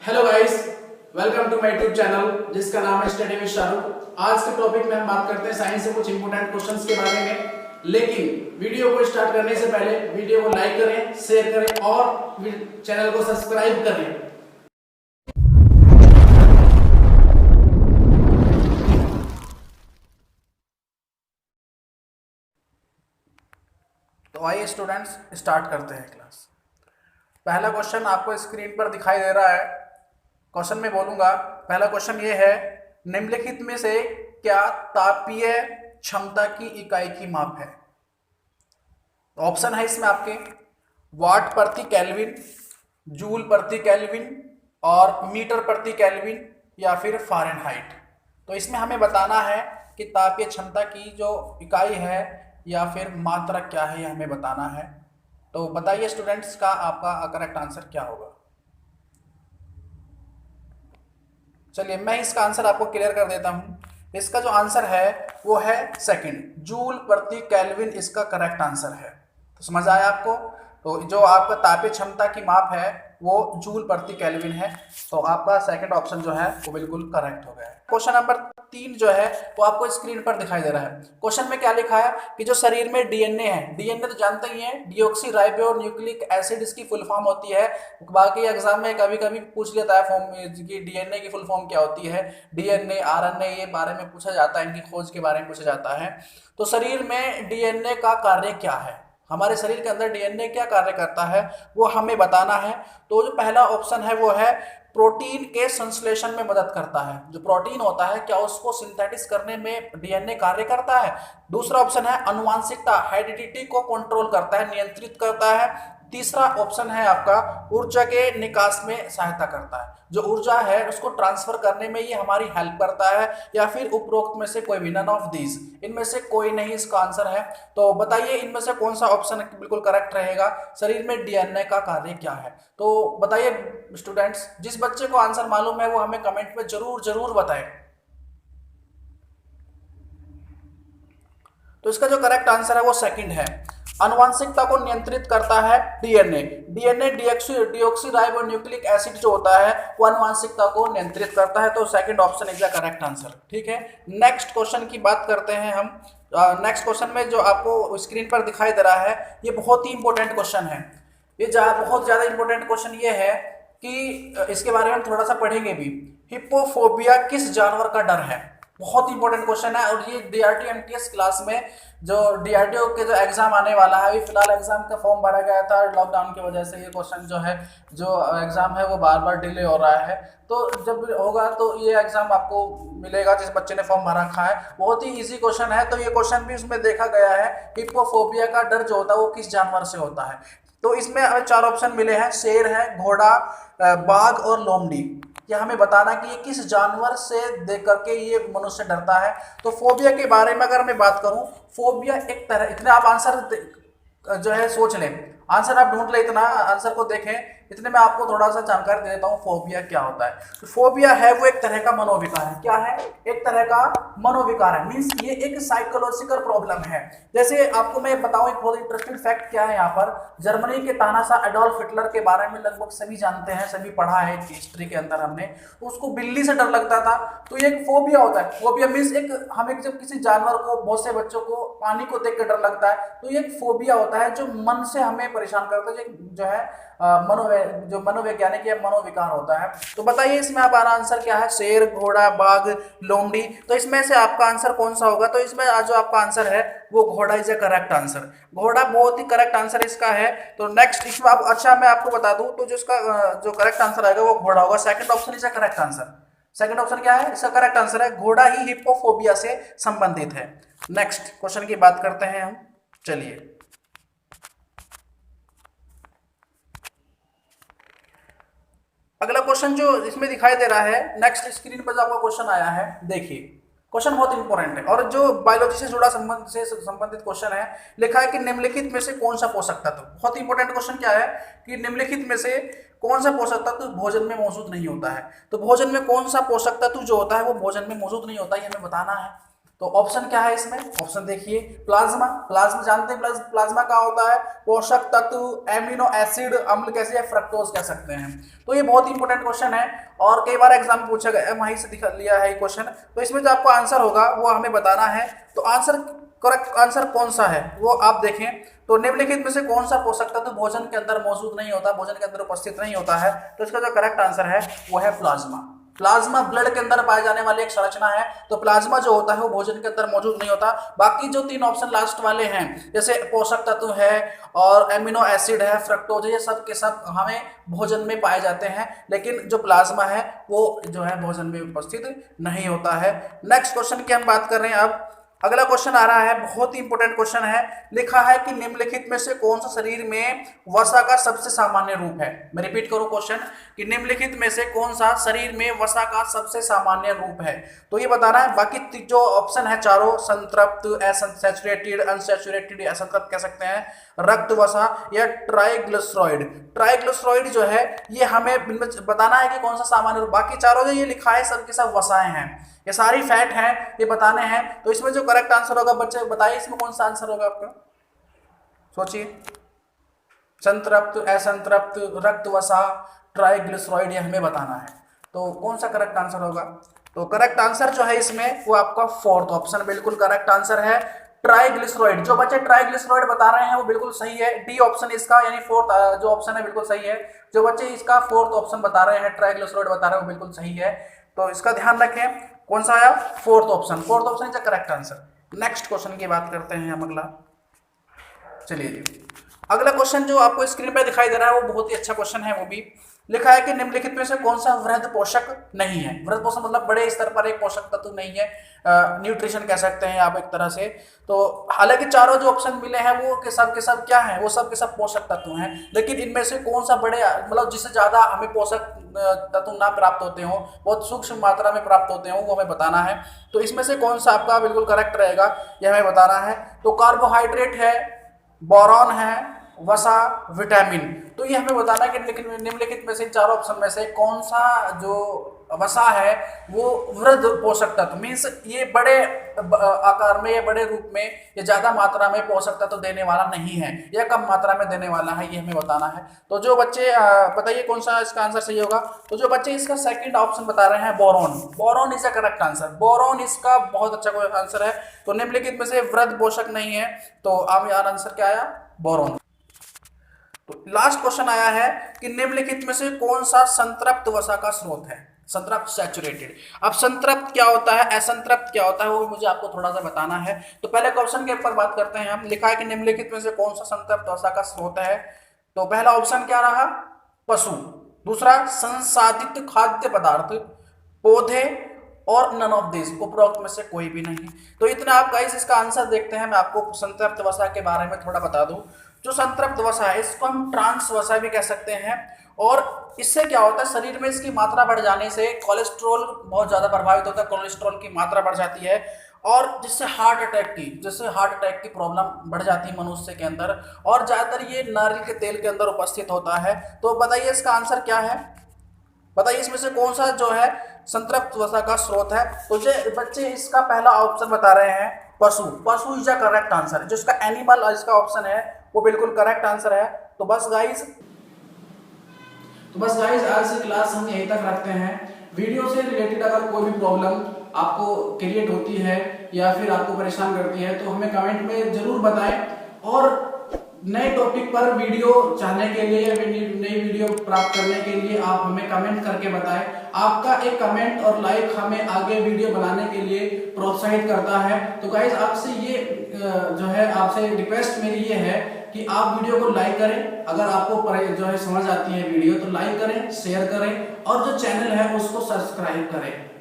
Hello guys, welcome to my YouTube channel जिसका नाम है स्टडी विद शाहरुख। आज के टॉपिक में हम बात करते हैं साइंस से कुछ इंपॉर्टेंट क्वेश्चंस के बारे में। लेकिन वीडियो को स्टार्ट करने से पहले वीडियो को लाइक करें, शेयर करें और चैनल को सब्सक्राइब करें। तो आइए स्टूडेंट्स स्टार्ट करते हैं क्लास। पहला क्वेश्चन आपको स्क्रीन पर दिखाई दे रहा है। क्वेश्चन में बोलूंगा, पहला क्वेश्चन ये है, निम्नलिखित में से क्या तापीय क्षमता की इकाई की माप है? ऑप्शन है इसमें आपके वाट प्रति केल्विन, जूल प्रति केल्विन और मीटर प्रति केल्विन या फिर फ़ारेनहाइट। तो इसमें हमें बताना है कि तापीय क्षमता की जो इकाई है या फिर मात्रा क्या है, यह हमें बताना है। तो बताइए स्टूडेंट्स का आपका करेक्ट आंसर क्या होगा। चलिए मैं इसका आंसर आपको क्लियर कर देता हूं। इसका जो आंसर है वो है सेकंड, जूल प्रति केल्विन इसका करेक्ट आंसर है। तो समझ आया आपको? तो जो आपका तापीय क्षमता की माप है वो जूल प्रति केल्विन है। तो आपका सेकंड ऑप्शन जो है वो बिल्कुल करेक्ट हो गया है। क्वेश्चन नंबर 3 जो है वो आपको स्क्रीन पर दिखाई दे रहा है। क्वेश्चन में क्या लिखा है कि जो शरीर में डीएनए है, डीएनए तो जानते ही हैं, डीऑक्सी राइबो न्यूक्लिक एसिड इसकी फुल फॉर्म होती है। बाकी एग्जाम में कभी कभी पूछ लेता है फॉर्म की डीएनए की फुल फॉर्म क्या होती है, डीएनए आरएनए ये बारे में पूछा जाता है, इनकी खोज के बारे में पूछा जाता है। तो शरीर में डीएनए का कार्य क्या है, हमारे शरीर के अंदर डीएनए क्या कार्य करता है वो हमें बताना है। तो जो पहला ऑप्शन है वो है प्रोटीन के संश्लेषण में मदद करता है। जो प्रोटीन होता है क्या उसको सिंथेटिस करने में डीएनए कार्य करता है। दूसरा ऑप्शन है अनुवांशिकता, हेरिडिटी को कंट्रोल करता है, नियंत्रित करता है। तीसरा ऑप्शन है आपका ऊर्जा के निकास में सहायता करता है, जो ऊर्जा है उसको ट्रांसफर करने में ये हमारी हेल्प करता है। या फिर उपरोक्त में से कोई भी, नन ऑफ दीज, इनमें से कोई नहीं इसका आंसर है। तो बताइए इनमें से कौन सा ऑप्शन बिल्कुल करेक्ट रहेगा, शरीर में डीएनए का कार्य क्या है। तो बताइए स्टूडेंट्स, जिस बच्चे को आंसर मालूम है वो हमें कमेंट में जरूर जरूर बताएं। तो इसका जो करेक्ट आंसर है वो सेकंड है, आनुवंशिकता को नियंत्रित करता है DNA. DNA deoxy ribo nucleic acid जो होता है वो आनुवंशिकता को नियंत्रित करता है। तो second option is the correct answer. ठीक है, नेक्स्ट क्वेश्चन की बात करते हैं हम। नेक्स्ट क्वेश्चन में जो आपको स्क्रीन पर दिखाई दे रहा है ये बहुत ही इंपॉर्टेंट क्वेश्चन है। ये बहुत ज्यादा इंपॉर्टेंट क्वेश्चन ये है कि इसके बारे में हम थोड़ा सा पढ़ेंगे भी। हिप्पोफोबिया किस जानवर का डर है? बहुत इंपॉर्टेंट क्वेश्चन है और ये डीआरटी एमटीएस क्लास में जो डीआरटीओ के जो एग्जाम आने वाला है, अभी फिलहाल एग्जाम का फॉर्म भरा गया था, लॉकडाउन की वजह से ये क्वेश्चन जो है, जो एग्जाम है वो बार बार डिले हो रहा है। तो जब होगा तो ये एग्जाम आपको मिलेगा जिस बच्चे ने फॉर्म भरा रखा है। बहुत ही इजी क्वेश्चन है। तो ये क्वेश्चन भी उसमें देखा गया है, हिप्पोफोबिया का डर जो होता है वो किस जानवर से होता है। तो इसमें 4 ऑप्शन मिले हैं, शेर है, घोड़ा, बाघ और लोमड़ी। ये हमें बताना कि ये किस जानवर से देख करके ये मनुष्य डरता है। तो फोबिया के बारे में अगर मैं बात करूं, फोबिया एक तरह, इतने आप आंसर जो है सोच लें, आंसर आप ढूंढ लें, इतना आंसर को देखें, इतने में आपको थोड़ा सा जानकारी दे देता हूँ फोबिया क्या होता है। तो फोबिया है वो एक तरह का मनोविकार है। क्या है? एक तरह का मनोविकार है, मींस ये एक साइकोलॉजिकल प्रॉब्लम है। जैसे आपको मैं बताऊं एक बहुत इंटरेस्टिंग फैक्ट क्या है यहाँ पर, जर्मनी के तानाशाह एडोल्फ हिटलर के बारे में लगभग सभी जानते हैं, सभी पढ़ा है हिस्ट्री के अंदर हमने। उसको बिल्ली से डर लगता था। तो ये एक फोबिया होता है। फोबिया मींस एक, हमें जब किसी जानवर को, बहुत से बच्चों को पानी को देख कर डर लगता है, तो ये एक फोबिया होता है जो मन से हमें परेशान करता है, जो है जो मनोवैज्ञानिक या मनोविकार होता है। तो बताइए इसमें हमारा आंसर क्या है, शेर, घोड़ा, बाघ, लोमड़ी। तो इसमें से आपका आंसर कौन सा होगा? तो इसमें जो आपका आंसर है वो घोड़ा इज ए करेक्ट आंसर। घोड़ा बहुत ही करेक्ट आंसर इसका है। तो नेक्स्ट इसमें आप, अच्छा मैं आपको बता दूं तो जिसका जो करेक्ट आंसर आएगा वो घोड़ा होगा। Second option is A correct answer. Second option क्या है? इसका करेक्ट आंसर है घोड़ा ही हिप्पोफोबिया से संबंधित है। नेक्स्ट क्वेश्चन की बात करते हैं हम। चलिए अगला क्वेश्चन जो इसमें दिखाई दे रहा है, नेक्स्ट स्क्रीन पर जो आपका क्वेश्चन आया है, देखिए क्वेश्चन बहुत इंपॉर्टेंट है और जो बायोलॉजी से जुड़ा संबंधित क्वेश्चन है। लिखा है कि निम्नलिखित में से कौन सा पोषक तत्व, बहुत इंपॉर्टेंट क्वेश्चन क्या है कि निम्नलिखित में से कौन सा पोषक तत्व भोजन में मौजूद नहीं होता है। तो भोजन में कौन सा पोषक तत्व जो होता है वो भोजन में मौजूद नहीं होता है, ये हमें बताना है। तो ऑप्शन क्या है इसमें, ऑप्शन देखिए प्लाज्मा। प्लाज्मा जानते हैं प्लाज्मा क्या होता है, पोषक तत्व, एमिनो एसिड, अम्ल कैसे, फ्रक्टोज कह सकते हैं। तो ये बहुत इंपॉर्टेंट क्वेश्चन है और कई बार एग्जाम में पूछा गया, वहीं से दिखा लिया है ये क्वेश्चन। तो इसमें जो आपको आंसर होगा वो हमें बताना है। तो आंसर, करेक्ट आंसर कौन सा है वो आप देखें। तो निम्नलिखित में से कौन सा पोषक तत्व भोजन के अंदर मौजूद नहीं होता, भोजन के अंदर उपस्थित नहीं होता है। तो इसका जो करेक्ट आंसर है वो है प्लाज्मा। प्लाज्मा ब्लड के अंदर पाए जाने वाली एक संरचना है। तो प्लाज्मा जो होता है वो भोजन के अंदर मौजूद नहीं होता। बाकी जो 3 ऑप्शन लास्ट वाले हैं, जैसे पोषक तत्व है और एमिनो एसिड है, फ्रक्टोज, ये सब के सब हमें भोजन में पाए जाते हैं, लेकिन जो प्लाज्मा है वो जो है भोजन में उपस्थित नहीं होता है। नेक्स्ट क्वेश्चन की हम बात कर रहे हैं। अब अगला क्वेश्चन आ रहा है, बहुत ही इंपॉर्टेंट क्वेश्चन है। लिखा है कि निम्नलिखित में से कौन सा शरीर में वसा का सबसे सामान्य रूप है। मैं रिपीट करूं क्वेश्चन कि निम्नलिखित में से कौन सा शरीर में वसा का सबसे सामान्य रूप है। तो ये बताना है। बाकी जो ऑप्शन है चारों, संतृप्त, असैचुरेटेड, अनसैचुरेटेड, असंतृप्त कह सकते हैं, रक्त वसा या ट्राइग्लिसराइड। ट्राइग्लिसराइड जो है ये हमें बताना है कि कौन सा सामान्य रूप। बाकी चारों जो ये लिखा है सब के सब वसाएं हैं, ये सारी फैट हैं, ये बताने हैं। तो इसमें जो करेक्ट आंसर होगा बच्चे बताइए, इसमें कौन सा आंसर होगा आपका, सोचिए। संतृप्त, असंतृप्त, रक्त वसा, ट्राइग्लिसराइड, ये हमें बताना है। तो कौन सा करेक्ट आंसर होगा। तो करेक्ट आंसर जो है इसमें वो आपका फोर्थ ऑप्शन बिल्कुल करेक्ट आंसर है, ट्राइग्लिसराइड। जो बच्चे ट्राइग्लिसराइड बता रहे हैं वो बिल्कुल सही है, डी ऑप्शन इसका यानी फोर्थ जो ऑप्शन है बिल्कुल सही है। जो बच्चे इसका फोर्थ ऑप्शन बता रहे हैं, ट्राइग्लिसराइड बता रहे हैं, वो बिल्कुल सही है। तो इसका ध्यान रखें, कौन सा आया, fourth option. Fourth option is the correct answer. Next question की बात करते हैं हम अगला। चलिए जी, अगला क्वेश्चन जो आपको स्क्रीन पे दिखाई दे रहा है वो बहुत ही अच्छा क्वेश्चन है। वो भी लिखा है कि निम्नलिखित में से कौन सा वृहद पोषक नहीं है। वृहद पोषक मतलब बड़े स्तर पर एक पोषक तत्व नहीं है, न्यूट्रिशन कह सकते हैं आप एक तरह से। तो हालांकि चारों जो ऑप्शन मिले हैं वो के सब क्या हैं, वो सब के सब पोषक तत्व हैं, लेकिन इनमें से कौन सा बड़े मतलब जिससे ज्यादा हमें पोषक तत्व ना प्राप्त होते हो, बहुत सूक्ष्म मात्रा में प्राप्त होते हो, वो हमें बताना है। तो इसमें से कौन सा आपका बिल्कुल करेक्ट रहेगा ये हमें बताना है। तो कार्बोहाइड्रेट है, बोरॉन है, वसा, विटामिन। तो ये हमें बताना है कि निम्नलिखित में से चार ऑप्शन में से कौन सा जो वसा है वो वृहद पोषक तत्व मीन्स ये बड़े आकार में या बड़े रूप में ये ज्यादा मात्रा में पोषक तत्व देने वाला नहीं है, या कम मात्रा में देने वाला है, ये हमें बताना है। तो जो बच्चे बताइए कौन सा इसका आंसर सही होगा। तो जो बच्चे इसका सेकंड ऑप्शन बता रहे हैं boron, boron is the correct answer. Boron इसका बहुत अच्छा आंसर है। तो निम्नलिखित में से वृहद पोषक नहीं है, तो अब यार आंसर क्या आया, बोरॉन। तो लास्ट क्वेश्चन आया है कि निम्नलिखित में से कौन सा संतृप्त वसा का स्रोत है। संतृप्त सैचुरेटेड। अब संतृप्त क्या होता है, असंतृप्त क्या होता है, वो भी मुझे आपको थोड़ा सा बताना है। तो पहले क्वेश्चन के ऊपर बात करते हैं हम। लिखा है कि निम्नलिखित में से कौन सा संतृप्त वसा का स्रोत है। तो पहला ऑप्शन क्या रहा, पशु। दूसरा संसाधित खाद्य पदार्थ, पौधे, और नन ऑफ दिस, उपरोक्त में से कोई भी नहीं। तो इतना आप गाइस इसका आंसर देखते हैं। मैं आपको संतृप्त वसा के बारे में थोड़ा बता दूं। जो संतृप्त वसा है इसको हम ट्रांस वसा भी कह सकते हैं, और इससे क्या होता है, शरीर में इसकी मात्रा बढ़ जाने से कोलेस्ट्रॉल बहुत ज्यादा प्रभावित होता है, कोलेस्ट्रॉल की मात्रा बढ़ जाती है, और जिससे हार्ट अटैक की प्रॉब्लम बढ़ जाती है मनुष्य के अंदर, और ज्यादातर ये नारियल के तेल के अंदर उपस्थित होता है। तो बताइए इसका आंसर क्या है, बताइए इसमें से कौन सा जो है संतृप्त वसा का स्रोत है। तो जो बच्चे इसका पहला ऑप्शन बता रहे हैं पशु, पशु इज द करेक्ट आंसर। जो इसका एनिमल इसका ऑप्शन है वो बिल्कुल करेक्ट आंसर है। तो बस गाइस आज की क्लास हम यहीं तक रखते हैं। वीडियो से रिलेटेड अगर कोई भी प्रॉब्लम आपको क्रिएट होती है या फिर आपको परेशान करती है तो हमें कमेंट में जरूर बताएं, और नए टॉपिक पर वीडियो चाहने के लिए या नई वीडियो प्राप्त करने के लिए आप हमें कमेंट करके बताएं। आपका एक कमेंट और लाइक हमें आगे वीडियो बनाने के लिए प्रोत्साहित करता है। तो गाइस आपसे ये जो है आपसे रिक्वेस्ट मेरी ये है कि आप वीडियो को लाइक करें। अगर आपको जो है समझ आती है वीडियो तो लाइक करें, शेयर करें, और जो चैनल है उसको सब्सक्राइब करें।